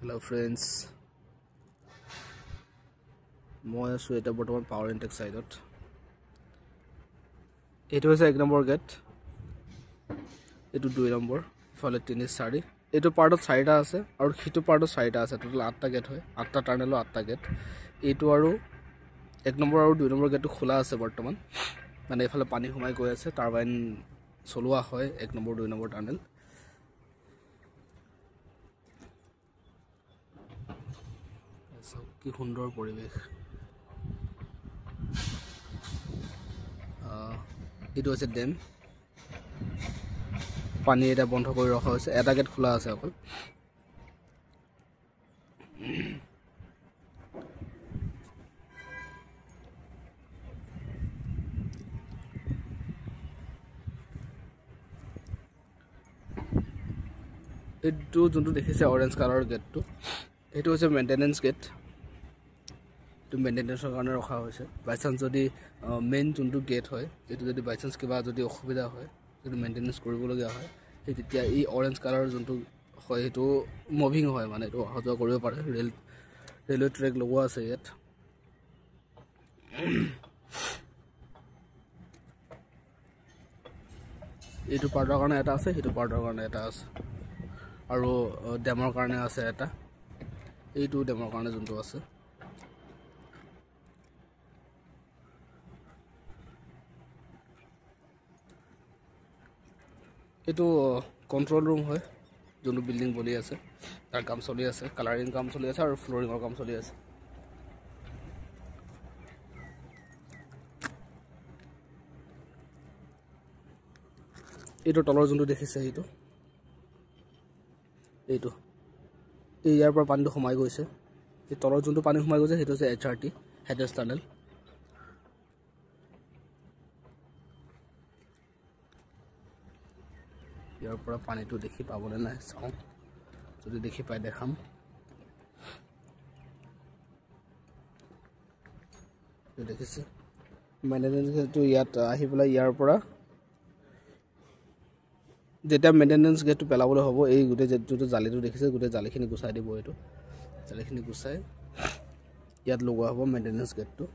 Hello friends, মই আছো এটা বৰ্তমান পাৱাৰ ইনটেক সাইডত। এইটো হৈছে 1 নম্বৰ গেট, এইটো 2 নম্বৰ, ফলে 3 4। এইটো পাৰ্টত 4টা আছে আৰু হিটো পাৰ্টত 4টা আছে, টোটাল 8টা গেট হয়, 8টা টানেলৰ 8টা গেট। এইটো আৰু 1 নম্বৰ আৰু 2 নম্বৰ গেটটো খোলা আছে বৰ্তমান, মানে এইফালে পানী সোমাই গৈ আছে, টাৰবাইন চলোৱা হয় 1 নম্বৰ 2 নম্বৰ টানেল। কি সুন্দৰ পৰিৱেশ। এইটো হৈছে ডেম, পানী এটা বন্ধ কৰি ৰখা হৈছে, এটা গেট খোলা আছে অকল। এইটো যোনটো দেখিছে অৰেঞ্জ কালাৰৰ গেটটো, এইটো হৈছে মেইনটেনেন্স গেট। এইটো মেইনটেনেন্সৰ কাৰণে ৰখা হৈছে। বাই চান্স যদি মেইন যোনটো গেট হয়, এইটো যদি বাই চান্স কিবা যদি অসুবিধা হয়, যদি মেইনটেনেন্স কৰিবলগীয়া হয়, সেই তেতিয়া এই অৰেঞ্জ কালাৰৰ যোনটো হয় সেইটো মুভিং হয়, মানে এইটো অহা যোৱা কৰিব পাৰে। ৰেলৱে ট্ৰেক লগোৱা আছে ইয়াত। এইটো পাৰ্টৰ কাৰণে এটা আছে, সেইটো পাৰ্টৰ কাৰণে এটা আছে, আৰু ডেমৰ কাৰণে আছে এটা। এইটো ডেমৰ কাৰণে যোনটো আছে। এইটো কণ্ট্ৰল ৰুম হয়, যোনটো বিল্ডিং বনি আছে, তাৰ কাম চলি আছে, কালাৰিং কাম চলি আছে আৰু ফ্ল'ৰিঙৰ কাম চলি আছে। এইটো তলৰ যোনটো দেখিছে এইটো ইয়াৰ পৰা পানীটো সোমাই গৈছে। এই তলৰ যোনটো পানী সোমাই গৈছে সেইটো হৈছে HRT, হেডেছ টানেল। ইয়াৰ পৰা পানীটো দেখি পাবলৈ নাই, চাওঁ যদি দেখি পাই দেখাম। দেখিছে মেইনটেনেন্স ইয়াত আহি পেলাই ইয়াৰ পৰা যেতিয়া মেইনটেনেন্স গেটটো পেলাবলৈ হ'ব, এই গোটেই যোনটো জালিটো দেখিছে, গোটেই জালিখিনি গুচাই দিব। এইটো জালিখিনি গুচাই ইয়াত লগোৱা হ'ব মেইনটেনেন্স গেটটো।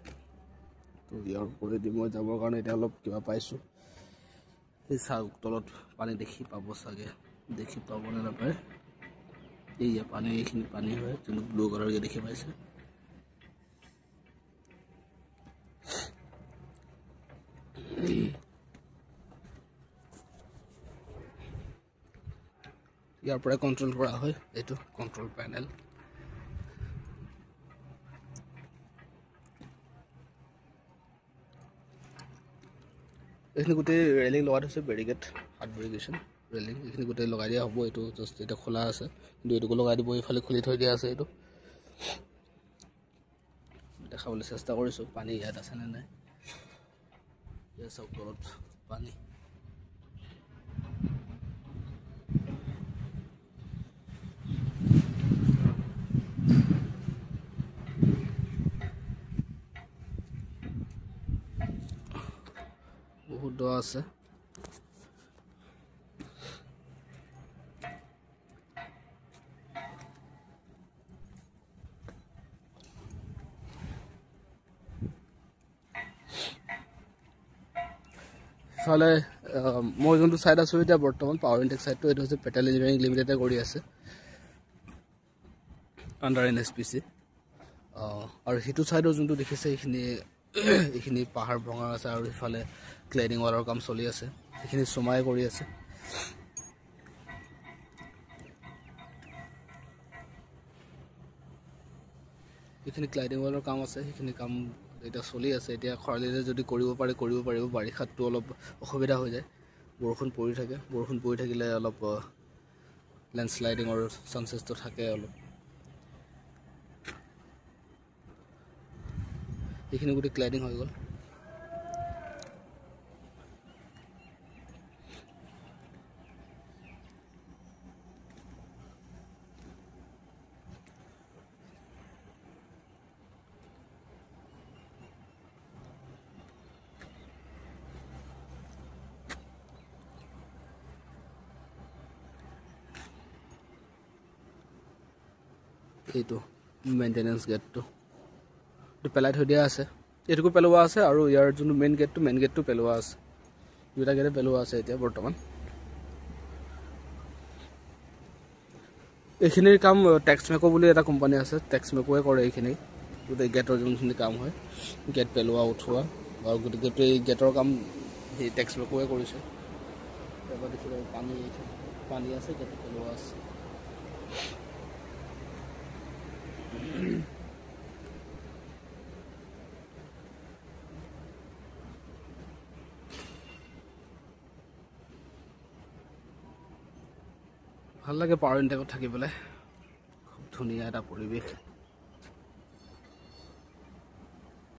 তো ইয়াৰ ওপৰেদি মই যাবৰ কাৰণে এতিয়া অলপ কিবা পাইছোঁ। এই চাওক তলত পানী দেখি পাব চাগে, দেখি পাবলৈ নাপায়। এইয়া পানী, এইখিনি পানী হয়, যোনটো ব্লু কালাৰকৈ দেখি পাইছে। ইয়াৰ পৰাই কণ্ট্ৰল কৰা হয়, এইটো কণ্ট্ৰল পেনেল। এইখিনি গোটেই ৰেলিং লগাই থৈছে, বেৰিকেড, হাত বেৰিকেশ্যন ৰেলিং, এইখিনি গোটেই লগাই দিয়া হ'ব। এইটো জাষ্ট এতিয়া খোলা আছে, কিন্তু এইটোকো লগাই দিব। এইফালে খুলি থৈ দিয়া আছে। এইটো দেখাবলৈ চেষ্টা কৰিছোঁ, পানী ইয়াত আছেনে নাই। ইয়াত চাওক তলত পানী। বহুত দ আছে। ইফালে মই যোনটো ছাইড আছোঁ এতিয়া বৰ্তমান, পাৱাৰ ইনটেক ছাইডটো, এইটো হৈছে পেটেল ইঞ্জিনিয়াৰিং লিমিটেডে কৰি আছে, আণ্ডাৰ NSPC। আৰু সিটো ছাইডৰ যোনটো দেখিছে, এইখিনি পাহাৰ ভঙা আছে, আৰু ইফালে ক্লেডিং ৱালৰ কাম চলি আছে, সেইখিনি চমাই কৰি আছে। এইখিনি ক্লাইডিং ৱালৰ কাম আছে, সেইখিনি কাম এতিয়া চলি আছে। এতিয়া খৰালিতে যদি কৰিব পাৰিব। বাৰিষাতটো অলপ অসুবিধা হৈ যায়, বৰষুণ পৰি থাকে। বৰষুণ পৰি থাকিলে অলপ লেণ্ডশ্লাইডিঙৰ চান্সেছটো থাকে অলপ। এইখিনি গোটেই ক্লাইডিং হৈ গ'ল। এইটো মেইনটেনেন্স গেটটো এইটো পেলাই থৈ দিয়া আছে এইটোকো পেলোৱা আছে আৰু ইয়াৰ যোনটো মেইন গেটটো পেলোৱা আছে দুটা গেটে পেলোৱা আছে এতিয়া বৰ্তমান এইখিনিৰ কাম টেক্সমেকো বুলি এটা কোম্পানী আছে টেক্সমেকোৱে কৰে এইখিনি গোটেই গেটৰ যোনখিনি কাম হয় গেট পেলোৱা উঠোৱা আৰু গোটেই গেটৰ কাম সেই টেক্সমেকোৱে কৰিছে এবাৰ দেখিব পানী আছে গেট পেলোৱা আছে ভাল লাগে পাৱাৰ ইনটেকত থাকি পেলাই খুব ধুনীয়া এটা পৰিৱেশ